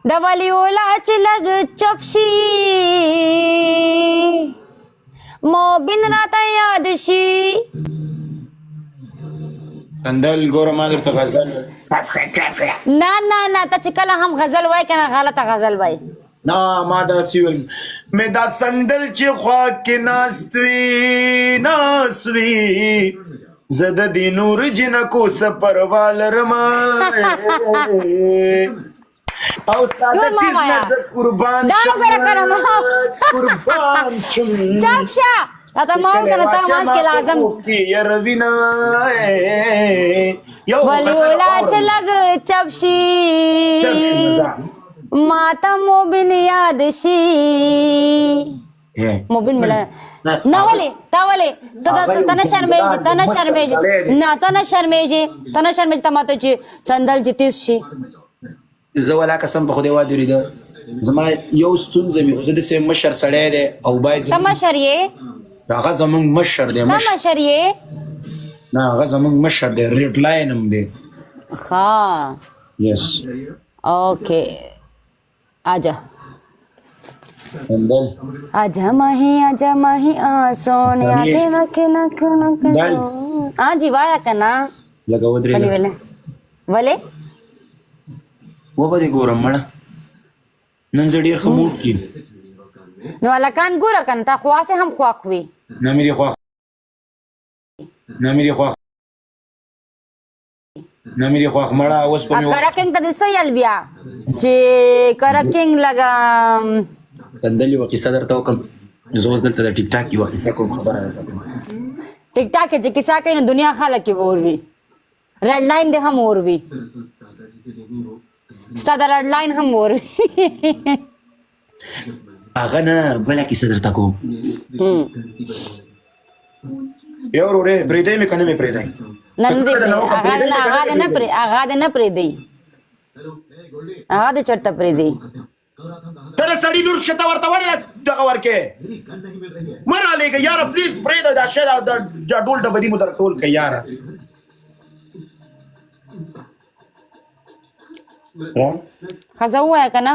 د ولیولا چې لږ چپ شي موبین راته یاد شي. سندل ګوره ما درته غزل نه نه نه ته چې کله هم غزل وای کنه غلطه غزل وای. نه ما دا سیول مې دا سندل چې خوا کې ناستوي زه د دې نور جنکو سفروا لرمه او ستا د تیز نظر قربان شم چپ شه راته ما هم کنه تا مانس کې لازم یروینا ولیولا چې لږ چپ شي ماته موبین یاد شي. موبین ملا نه ولې تا ولې ته نه شرمېږي نه ته نه شرمېږي ته ماته چې سندل چې تیز شي. زه ولا قسم په خدای وادرې ده زما یو ستونزه مې خو زه داسې مشر سړی دی او باید ته مشر یې هغه زمونږ مشر دی ته مشر یې نه هغه زمونږ مشر دی ریډ لاین هم دی ها یس اوکې आजा سندل आजा माही सोनिया के नक नक नक हाँ जी वाया करना लगा वो वले वले वो बड़ी गोरम मड़ा नंजड़ियर खमूट की नो वाला कान गोरा करना था ख्वा से हम ख्वा हुई ना मेरी ख्वा मड़ा उस पर करकिंग तो दिस यल बिया जे करकिंग लगा तंदली वकीसा दरता हुकम जोस दलता दा टिक टाक की वकीसा को खबर आया था टिक टाक के जे किसा के दुनिया खाला की वो भी रेड लाइन दे हम और भी स्टार रेड लाइन हम और अगना बला किसा दरता को यार ओरे ब्रेदे में कने में ब्रेदे नंदे आगा न प्रेदी आगा चट्टा प्रेदी तेरे सड़ी नूर शता वर्तवाने दगा वर्के मरा लेके यार प्लीज प्रेदा दा शेदा दा डोल डबदी मुदर टोल के यार खजा हुआ है कना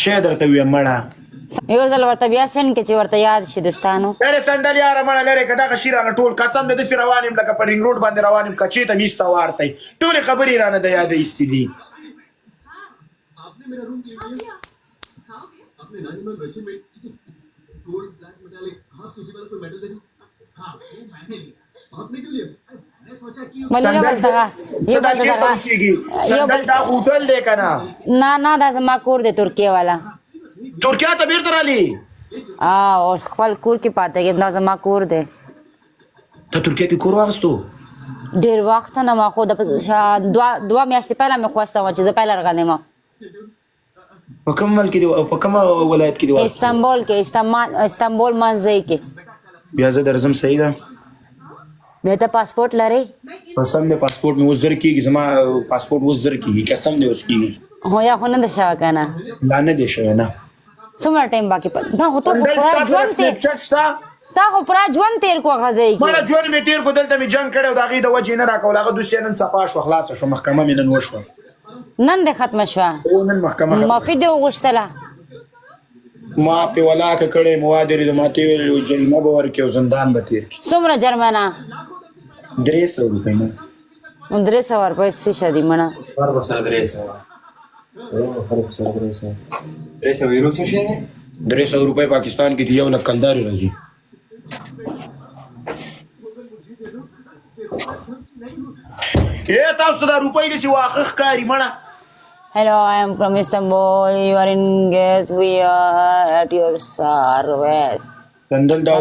शेदर ते वी मड़ा یو ځل ورته بیا سن کې چې ورته یاد شي دوستانو तेरे संदल यार मड़ा लरे कदा खशीरा टोल कसम दे दसी روانم لکه په رینګ روډ باندې روانم کچې ته میستا وارتای ټول خبري رانه د یاد ایستې دي مله ورته یو بل دغه संदल دا هوټل دی کنه نه دا زما کور دی ترکیه والا ترکیه ته بیرته رالی او خپل کور کې پاتې کې دا زما کور دی ته ترکیه کې کور واغستو ډیر وخت نه ما خو د دوا میاشتې पहिला مې خواسته و چې زه पहिला راغلم په کوم ملک دی په کوم ولایت کې دی استانبول کې استانبول منځي کې بیا زه درځم صحیح ده به ته پاسپورت لري قسم دې پاسپورت مې وزر کیږي زما پاسپورت وزر کیږي قسم دې اوس کیږي هو یا خو نه د شاو کنه لا نه دې شوی نه څومره ټایم باقي دا هو ته پورا ژوند تیر تا خو پورا ژوند تیر کو غځي مړه ژوند مې تیر کو دلته مې جنگ کړو دا غي د وجه نه راکول هغه دوسیه نن صفا شو خلاص شو محکمه مې نن وشو نن د ختم شو نن محکمه معافي دی وغوښتله ما په ولاکه کړې موادري د ماته ویلو جریمه به ورکې او زندان به تیر څومره جرمانه 300 روپۍ نه 300 روپۍ څه شدي مړه پر وسره 300 یورو څه شي 300 روپۍ پاکستان کې یو لک کلداري راځي تاسو دا روپۍ دې واخخ کاری مړه Hello, I am from Istanbul. You are in guest. We are at your service. سندل دا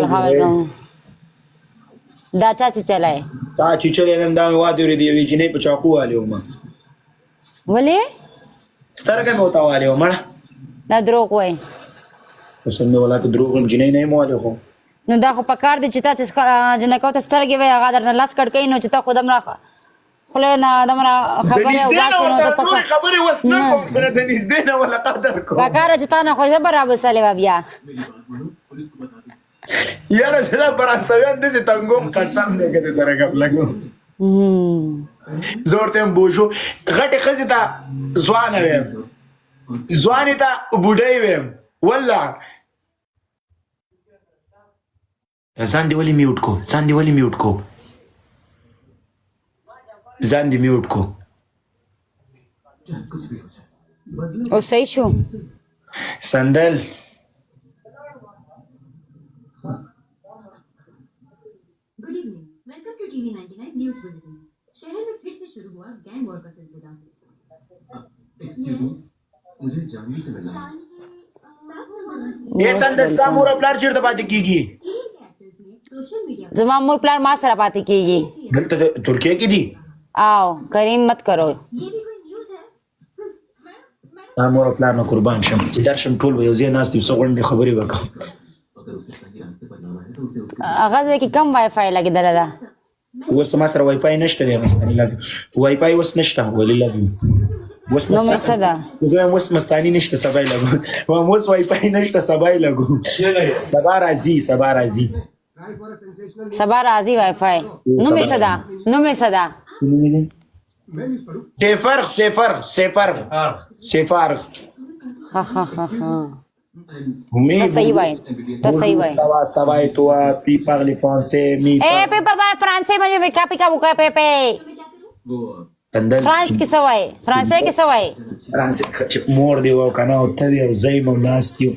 دا چا چې چلای تا چې چلې نن دا وادري دی وی جنې په چاقو والو ما ولې سترګه مې وتا والو مړه دا دروغ وای وسمه ولا که دروغ جنې نه مو والو خو نو دا خو پکار دي چې تا چې جنکو ته سترګې وای هغه در لاس کټ کین نو چې تا خودم راخه خله نه دمره خبره او تاسو نو ته پکا خبره وسنه کوم کنه د نږدې نه ولا قدر کو پکار چې تا نه خو زبر ابو صلی بیا یاره چې دا فرانسویان داسې تنګوم قسم دی که د سره ګپ لګوم زه ورته یم بوشو غټې ښځې ته ځوانه ویم ځوانې ته بوډۍ ویم والله ځان دې ولې میوټ کو ځان دې ولې میوټ کو ځان دې میوټ کو او صحیح شو سندل good evening welcome to TV 99 news bulletin शहर में फिर से शुरू हुआ गैंग वॉर का सिलसिला मुझे जानवी से मिलना है। ए سندل ستا مور او پلار چېرته پاتې کېږي सोशल मीडिया زما مور پلار ما سره پاتې کیږي دلته د ترکیه کې دي آو کریم مت کرو ये भी कोई न्यूज है دا مور او پلار نه قربان شم چې درشم ټول به یو ځای ناست یو څه غونډې خبرې وکړم هغه ځای کې کم وای فای لګېدلی ده اوس ما سره وای فای نشته دی مستاني لګ وای فای اوس نشته ولې لګ اوس نو مې څه ده زه اوس مستاني نشته سبا یې لګو وایم اوس وای فای نشته سبا یې لګو سبا راځي سبا راځي سبا راځي وای فای نو مې څه ده نو مې څه ده صفر صفر صفر صفر ها ها ها ها Mais ته صحیح وای ته صحیح وای ça va et toi puis parle français mi ए पे फ्रांसे में जो कापी का बुका पे تندل फ्रांस की सवाई फ्रांसे की सवाई فرانسې چې مور دی او کنه او ته دی او زیم او ناست یو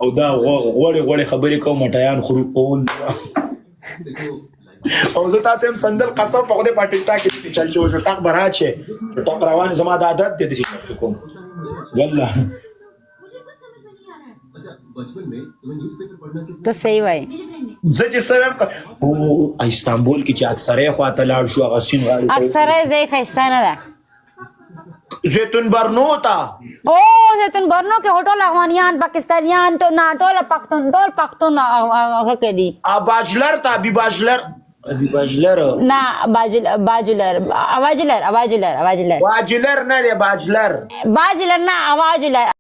او دا غوړې غوړې خبرې کوم مټیان خورو کول او زه تاسو هم سندل قسم په خدای په ټیک ټاک کې چل چې وشو ټاک برا چې ټاک روان زما د عادت دی چې کوم والله बचपन में तुम्हें न्यूज़पेपर पढ़ना कितना तो सही वای زه چې سویم او استانبول کې چې اکثره خواته لاړ شو هغه سین غاړي اکثر زی خستانه ده زیتون برنو ته او زیتون برنو کې هوټل افغانیان پاکستانیان ټول نه ټول پښتون هغه کې دي باجلر ته بي باجلر بي باجلر نه باجلر اواجلر واجلر نه دی باجلر نه اواجلر